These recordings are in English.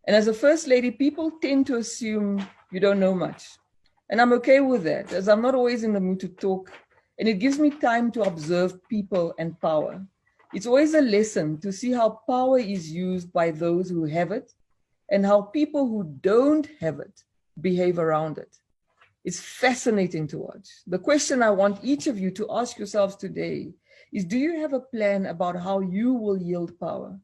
And as a first lady, people tend to assume you don't know much. And I'm okay with that, as I'm not always in the mood to talk, and it gives me time to observe people and power. It's always a lesson to see how power is used by those who have it and how people who don't have it behave around it. It's fascinating to watch. The question I want each of you to ask yourselves today is, do you have a plan about how you will yield power?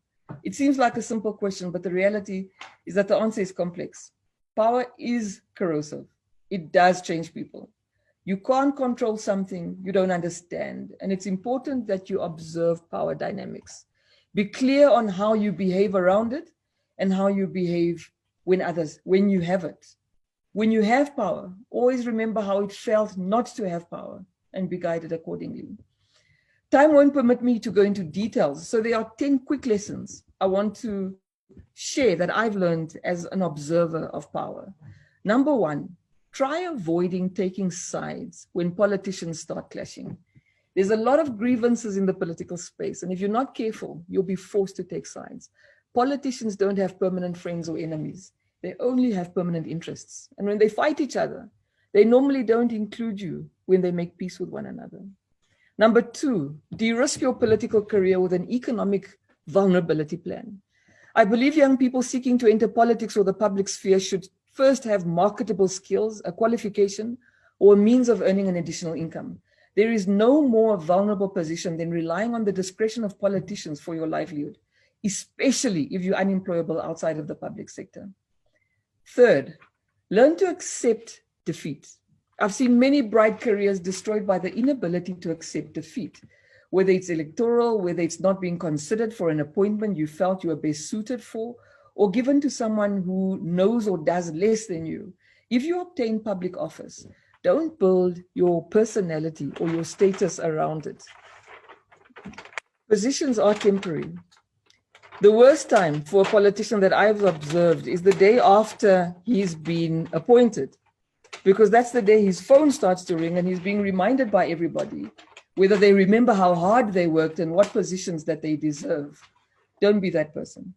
It seems like a simple question, but the reality is that the answer is complex. Power is corrosive. It does change people. You can't control something you don't understand, and it's important that you observe power dynamics. Be clear on how you behave around it and how you behave when you have it. When you have power, always remember how it felt not to have power and be guided accordingly. Time won't permit me to go into details, so there are 10 quick lessons I want to share that I've learned as an observer of power. Number one, try avoiding taking sides when politicians start clashing. There's a lot of grievances in the political space, and if you're not careful, you'll be forced to take sides. Politicians don't have permanent friends or enemies. They only have permanent interests. And when they fight each other, they normally don't include you when they make peace with one another. Number two, de-risk your political career with an economic vulnerability plan. I believe young people seeking to enter politics or the public sphere should first have marketable skills, a qualification, or a means of earning an additional income. There is no more vulnerable position than relying on the discretion of politicians for your livelihood, especially if you're unemployable outside of the public sector. Third, learn to accept defeat. I've seen many bright careers destroyed by the inability to accept defeat, whether it's electoral, whether it's not being considered for an appointment you felt you were best suited for, or given to someone who knows or does less than you. If you obtain public office, don't build your personality or your status around it. Positions are temporary. The worst time for a politician that I've observed is the day after he's been appointed, because that's the day his phone starts to ring and he's being reminded by everybody whether they remember how hard they worked and what positions that they deserve. Don't be that person.